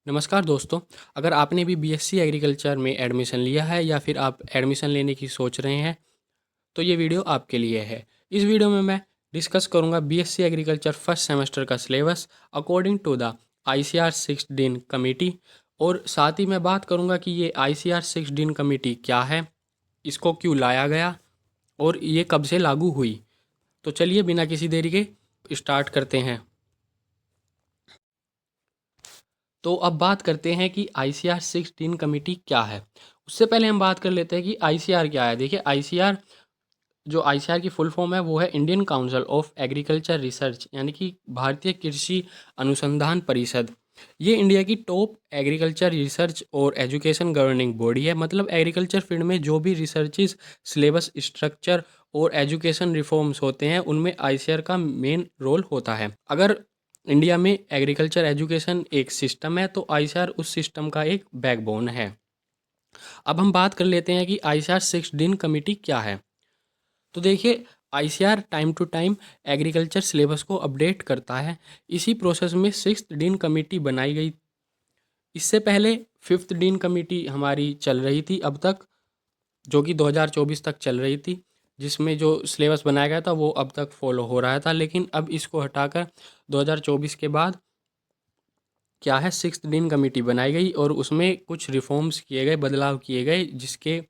नमस्कार दोस्तों। अगर आपने भी बीएससी एग्रीकल्चर में एडमिशन लिया है या फिर आप एडमिशन लेने की सोच रहे हैं तो ये वीडियो आपके लिए है। इस वीडियो में मैं डिस्कस करूंगा बीएससी एग्रीकल्चर फर्स्ट सेमेस्टर का syllabus according to the ICAR 16 committee. और साथ ही मैं बात करूंगा कि ये आईसीआर 16 कमेटी क्या है, इसको क्यों लाया गया और ये कब से लागू हुई। तो चलिए बिना किसी देरी के स्टार्ट करते हैं। तो अब बात करते हैं कि आईसीआर 16 कमेटी क्या है। उससे पहले हम बात कर लेते हैं कि आईसीआर क्या है। देखिए, आईसीआर जो आईसीआर की फुल फॉर्म है वो है Indian council of agriculture research, यानी कि भारतीय कृषि अनुसंधान परिषद। ये इंडिया की टॉप एग्रीकल्चर रिसर्च और एजुकेशन गवर्निंग बॉडी है। मतलब एग्रीकल्चर फील्ड में जो भी रिसर्चेस, सिलेबस स्ट्रक्चर और एजुकेशन रिफॉर्म्स होते हैं उनमें आईसीआर का मेन रोल होता है। अगर इंडिया में एग्रीकल्चर एजुकेशन एक सिस्टम है तो आईसीआर उस सिस्टम का एक बैकबोन है। अब हम बात कर लेते हैं कि आईसीआर 16 कमेटी क्या है। तो देखिए, ICAR time to time agriculture syllabus को अपडेट करता है। इसी प्रोसेस में 6th डीन कमेटी बनाई गई। इससे पहले 5th डीन कमेटी हमारी चल रही थी अब तक, जो कि 2024 तक चल रही थी, जिसमें जो सिलेबस बनाया गया था वो अब तक फॉलो हो रहा था। लेकिन अब इसको हटाकर 2024 के बाद क्या है, 6th डीन कमेटी बनाई गई और उसमें कुछ रिफॉर्म्स किए गए, बदलाव किए गए, जिसके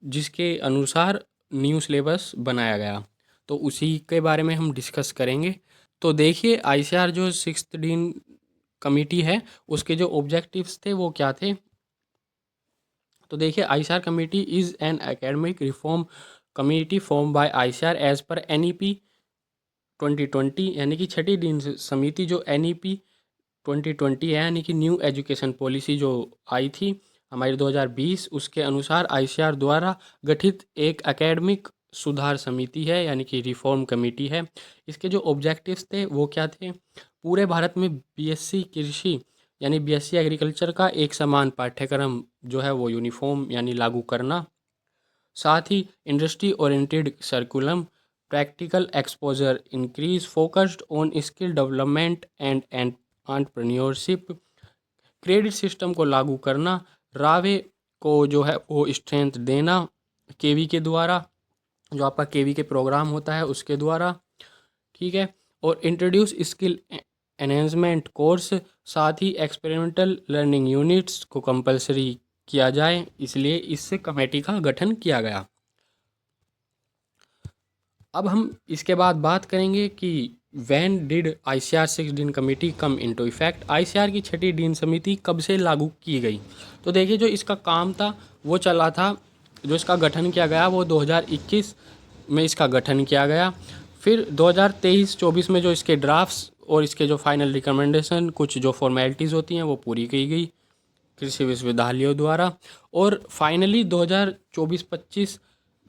जिसके अनुसार न्यू सिलेबस बनाया गया। तो उसी के बारे में हम डिस्कस करेंगे। तो देखिए, आईसीआर जो 6th डीन कमेटी है उसके जो ऑब्जेक्टिव्स थे वो क्या थे। तो देखिए, ICAR committee is an academic reform committee form by ICAR as per NEP 2020, यानी कि छठी डीन समिति जो एनईपी 2020 है, यानी कि न्यू एजुकेशन पॉलिसी जो आई थी हमारी 2020, उसके अनुसार आईसीआर द्वारा गठित एक एकेडमिक सुधार समिति है, यानी कि रिफॉर्म कमेटी है। इसके जो ऑब्जेक्टिव्स थे वो क्या थे, पूरे भारत में बीएससी कृषि यानी बीएससी एग्रीकल्चर का एक समान पाठ्यक्रम जो है वो यूनिफॉर्म यानी लागू करना। साथ ही industry oriented curriculum, practical exposure increase, focused on skill development and entrepreneurship, credit system को लागू करना, रावे को जो है वो स्ट्रेंथ देना केवी के द्वारा, जो आपका केवी के प्रोग्राम होता है उसके द्वारा, ठीक है। और इंट्रोड्यूस स्किल एनहेंसमेंट कोर्स, साथ ही एक्सपेरिमेंटल लर्निंग यूनिट्स को कंपलसरी किया जाए, इसलिए इससे कमेटी का गठन किया गया। अब हम इसके बाद बात करेंगे कि when did ICR 6 dean committee come into effect. ICR की छठी डीन समिति कब से लागू की गई। तो देखिए, जो इसका काम था वो चला था, जो इसका गठन किया गया वो 2021 में इसका गठन किया गया। फिर 2023-24 में जो इसके ड्राफ्ट्स और इसके जो फाइनल रिकमेंडेशन, कुछ जो फॉर्मेलिटीज़ होती हैं वो पूरी की गई कृषि विश्वविद्यालयों द्वारा। और फाइनली 2024-25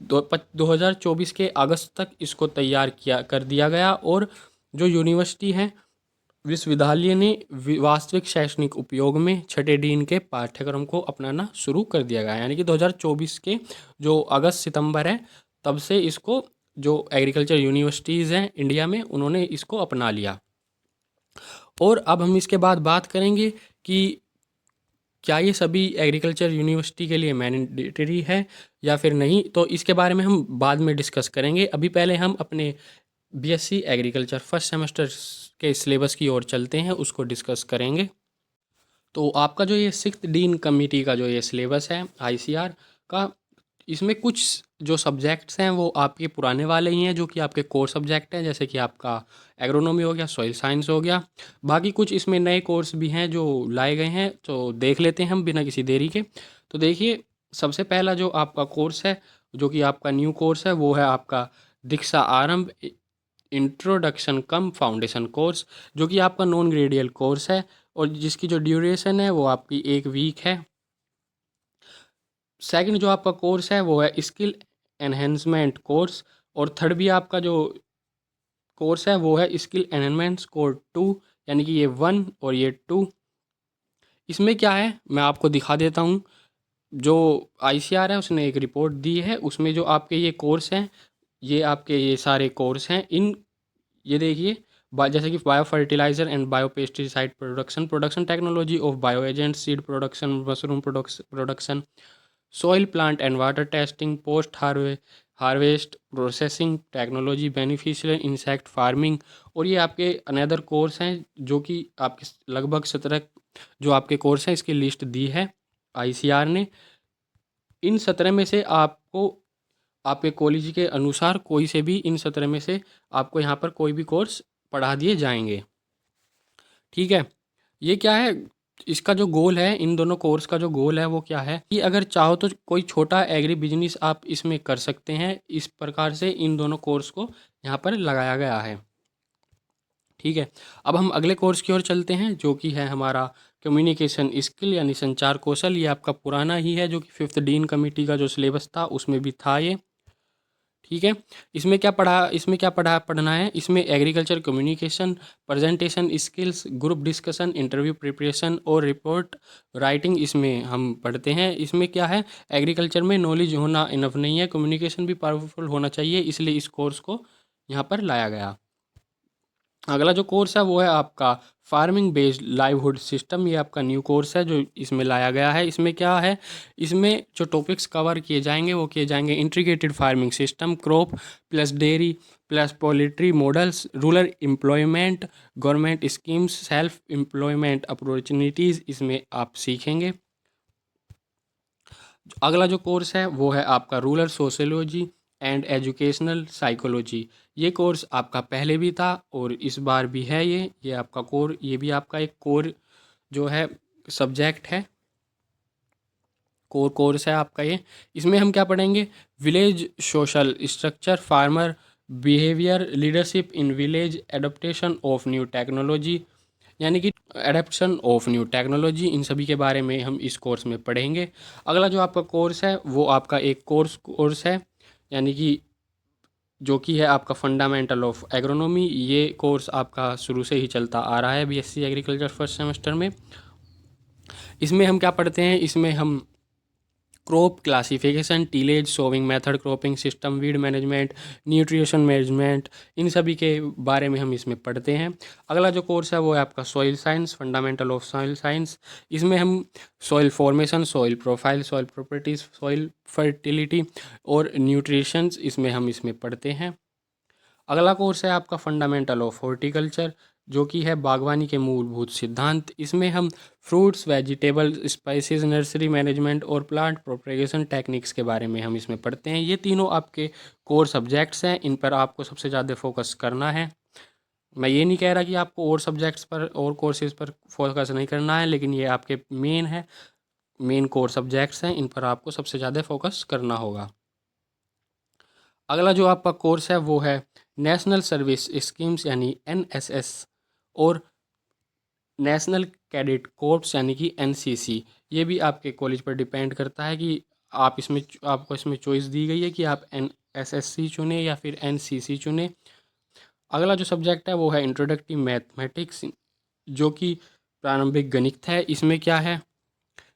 2024 के अगस्त तक इसको तैयार किया कर दिया गया। और जो यूनिवर्सिटी है, विश्वविद्यालय ने वास्तविक शैक्षणिक उपयोग में छठे डीन के पाठ्यक्रम को अपनाना शुरू कर दिया गया, यानी कि 2024 के जो अगस्त सितंबर है तब से इसको जो एग्रीकल्चर यूनिवर्सिटीज़ हैं इंडिया में उन्होंने इसको अपना लिया। और अब हम इसके बाद बात करेंगे कि क्या ये सभी एग्रीकल्चर यूनिवर्सिटी के लिए मैंडेटरी है या फिर नहीं। तो इसके बारे में हम बाद में डिस्कस करेंगे। अभी पहले हम अपने बीएससी एग्रीकल्चर फर्स्ट सेमेस्टर के सिलेबस की ओर चलते हैं, उसको डिस्कस करेंगे। तो आपका जो ये 6th डीन कमेटी का जो ये सिलेबस है आईसीआर का, इसमें कुछ जो सब्जेक्ट्स हैं वो आपके पुराने वाले ही हैं जो कि आपके कोर सब्जेक्ट हैं, जैसे कि आपका एग्रोनॉमी हो गया, सॉइल साइंस हो गया। बाकी कुछ इसमें नए कोर्स भी हैं जो लाए गए हैं, तो देख लेते हैं हम बिना किसी देरी के। तो देखिए, सबसे पहला जो आपका कोर्स है, जो कि आपका न्यू कोर्स है, वो है आपका दीक्षा आरंभ इंट्रोडक्शन कम फाउंडेशन कोर्स, जो कि आपका नॉन ग्रेडियल कोर्स है और जिसकी जो ड्यूरेशन है वो आपकी 1 वीक है। सेकंड जो आपका कोर्स है वो है स्किल एनहेंसमेंट कोर्स। और थर्ड भी आपका जो कोर्स है वो है स्किल एनहेंसमेंट कोर्स 2, यानी कि ये 1 और ये 2। इसमें क्या है मैं आपको दिखा देता हूँ। जो आईसीआर है उसने एक रिपोर्ट दी है, उसमें जो आपके ये कोर्स हैं, ये आपके ये सारे कोर्स हैं। इन ये देखिए, जैसे कि bio fertiliser and bio pesticide production, production technology of bio agent, seed production, mushroom production, soil plant and water testing, post harvest processing technology, beneficial insect farming. और ये आपके अनदर कोर्स हैं जो कि आपके लगभग 17 जो आपके कोर्स हैं इसकी लिस्ट दी है आईसीआर ने। इन 17 में से आपको आपके कॉलेज के अनुसार कोई से भी इन 17 में से आपको यहाँ पर कोई भी कोर्स पढ़ा दिए जाएंगे। ठीक है, ये क्या है, इसका जो गोल है, इन दोनों कोर्स का जो गोल है वो क्या है कि अगर चाहो तो कोई छोटा एग्री बिजनेस आप इसमें कर सकते हैं। इस प्रकार से इन दोनों कोर्स को यहाँ पर लगाया गया है। ठीक है, अब हम अगले कोर्स की ओर चलते हैं जो कि है हमारा कम्युनिकेशन स्किल यानी संचार कौशल। ये आपका पुराना ही है जो कि 5th डीन कमेटी का जो सिलेबस था उसमें भी था ये। ठीक है, इसमें क्या पढ़ना है, इसमें agriculture communication, presentation skills, group discussion, interview preparation और रिपोर्ट राइटिंग इसमें हम पढ़ते हैं। इसमें क्या है, एग्रीकल्चर में नॉलेज होना इनफ नहीं है, कम्युनिकेशन भी पावरफुल होना चाहिए, इसलिए इस कोर्स को यहाँ पर लाया गया। अगला जो कोर्स है वो है आपका फार्मिंग बेस्ड लाइवहुड सिस्टम। ये आपका न्यू कोर्स है जो इसमें लाया गया है। इसमें क्या है, इसमें जो टॉपिक्स कवर किए जाएंगे वो किए जाएंगे integrated farming system, crop plus dairy plus poultry models, rural employment, government schemes, self employment opportunities इसमें आप सीखेंगे। अगला जो कोर्स है वो है आपका rural sociology and educational psychology. ये कोर्स आपका पहले भी था और इस बार भी है। ये आपका ये भी आपका एक कोर जो है सब्जेक्ट है, कोर कोर्स है आपका ये। इसमें हम क्या पढ़ेंगे, village social structure, farmer behaviour, leadership in village, adaptation of new technology यानी कि एडेप्शन ऑफ न्यू टेक्नोलॉजी, इन सभी के बारे में हम इस कोर्स में पढ़ेंगे। अगला जो आपका कोर्स है वो आपका एक कोर्स है यानी कि जो कि है आपका फंडामेंटल ऑफ एग्रोनॉमी। ये कोर्स आपका शुरू से ही चलता आ रहा है बीएससी एग्रीकल्चर फर्स्ट सेमेस्टर में। इसमें हम क्या पढ़ते हैं, इसमें हम crop classification, tillage, sowing method, cropping system, weed management, nutrition management, इन सभी के बारे में हम इसमें पढ़ते हैं। अगला जो कोर्स है वो है आपका soil science, fundamental of soil science. इसमें हम soil formation, soil profile, soil properties, soil fertility और न्यूट्रिशंस इसमें पढ़ते हैं। अगला कोर्स है आपका फंडामेंटल ऑफ हॉर्टिकल्चर जो कि है बागवानी के मूलभूत सिद्धांत। इसमें हम fruits, vegetable, spices, nursery management और प्लांट प्रोपगेशन टेक्निक्स के बारे में हम इसमें पढ़ते हैं। ये तीनों आपके कोर सब्जेक्ट्स हैं, इन पर आपको सबसे ज़्यादा फोकस करना है। मैं ये नहीं कह रहा कि आपको और सब्जेक्ट्स पर और कोर्सेज पर फोकस नहीं करना है, लेकिन ये आपके मेन कोर सब्जेक्ट्स हैं, इन पर आपको सबसे ज़्यादा फोकस करना होगा। अगला जो आपका कोर्स है वो है नेशनल सर्विस स्कीम्स यानी एनएसएस और नेशनल कैडेट कोर्प्स यानी कि एनसीसी। ये भी आपके कॉलेज पर डिपेंड करता है कि आपको इसमें चॉइस दी गई है कि आप एनएसएससी चुने या फिर एनसीसी चुने। अगला जो सब्जेक्ट है वो है इंट्रोडक्टिव मैथमेटिक्स जो कि प्रारंभिक गणित है। इसमें क्या है,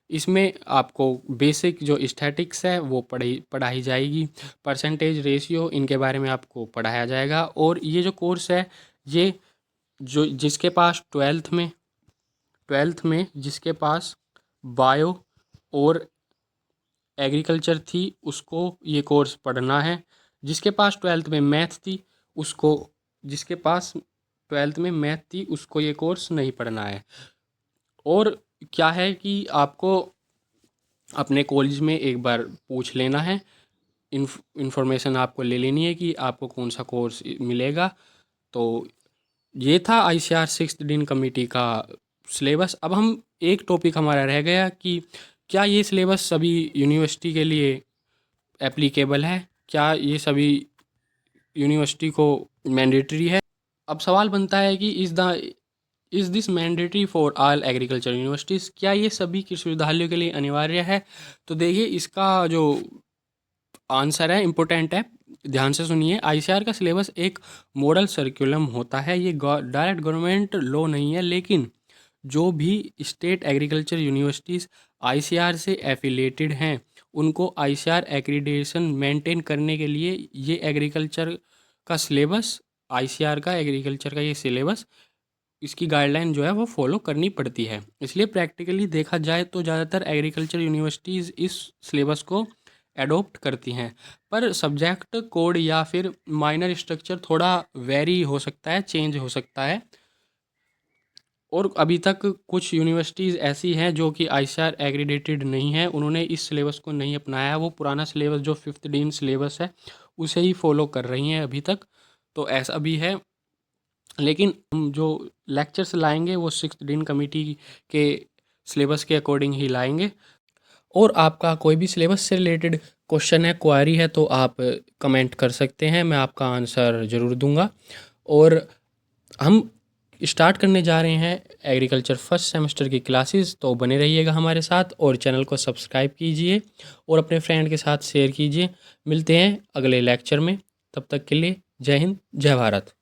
इसमें आपको बेसिक जो स्टैटिक्स है वो पढ़ाई जाएगी, परसेंटेज रेशियो इनके बारे में आपको पढ़ाया जाएगा। और ये जो कोर्स है ये जो जिसके पास ट्वेल्थ में जिसके पास बायो और एग्रीकल्चर थी उसको ये कोर्स पढ़ना है। जिसके पास ट्वेल्थ में मैथ थी उसको जिसके पास ट्वेल्थ में मैथ थी उसको ये कोर्स नहीं पढ़ना है। और क्या है कि आपको अपने कॉलेज में एक बार पूछ लेना है, इन्फॉर्मेशन आपको ले लेनी है कि आपको कौन सा कोर्स मिलेगा। तो ये था आईसीआर 6th डीन कमेटी का सिलेबस। अब हम एक टॉपिक हमारा रह गया कि क्या ये सिलेबस सभी यूनिवर्सिटी के लिए एप्लीकेबल है, क्या ये सभी यूनिवर्सिटी को मैंडेटरी है। अब सवाल बनता है कि is this mandatory for all agriculture universities, क्या ये सभी कृषि विश्वविद्यालयों के लिए अनिवार्य है। तो देखिए इसका जो आंसर है इम्पोर्टेंट है, ध्यान से सुनिए। आईसीआर का सिलेबस एक मॉडल सर्कुलम होता है, ये डायरेक्ट गवर्नमेंट लॉ नहीं है, लेकिन जो भी स्टेट एग्रीकल्चर यूनिवर्सिटीज़ आईसीआर से एफिलेटेड हैं उनको आईसीआर एक्रीडिटेशन मेंटेन करने के लिए ये एग्रीकल्चर का सिलेबस आईसीआर का एग्रीकल्चर का ये सिलेबस, इसकी गाइडलाइन जो है वो फॉलो करनी पड़ती है। इसलिए प्रैक्टिकली देखा जाए तो ज़्यादातर एग्रीकल्चर यूनिवर्सिटीज़ इस सिलेबस को एडॉप्ट करती हैं, पर सब्जेक्ट कोड या फिर माइनर स्ट्रक्चर थोड़ा वेरी हो सकता है, चेंज हो सकता है। और अभी तक कुछ यूनिवर्सिटीज़ ऐसी हैं जो कि आईसीआर एग्रीडेटेड नहीं है, उन्होंने इस सिलेबस को नहीं अपनाया, वो पुराना सिलेबस जो 5th डीन सिलेबस है उसे ही फॉलो कर रही हैं अभी तक। तो ऐसा भी है, लेकिन हम जो लेक्चर्स लाएंगे वो 6th डीन कमेटी के सिलेबस के अकॉर्डिंग ही लाएंगे। और आपका कोई भी सिलेबस से रिलेटेड क्वेश्चन है, क्वारी है, तो आप कमेंट कर सकते हैं, मैं आपका आंसर ज़रूर दूंगा। और हम स्टार्ट करने जा रहे हैं एग्रीकल्चर फर्स्ट सेमेस्टर की क्लासेस, तो बने रहिएगा हमारे साथ और चैनल को सब्सक्राइब कीजिए और अपने फ्रेंड के साथ शेयर कीजिए। मिलते हैं अगले लेक्चर में, तब तक के लिए जय हिंद, जय भारत।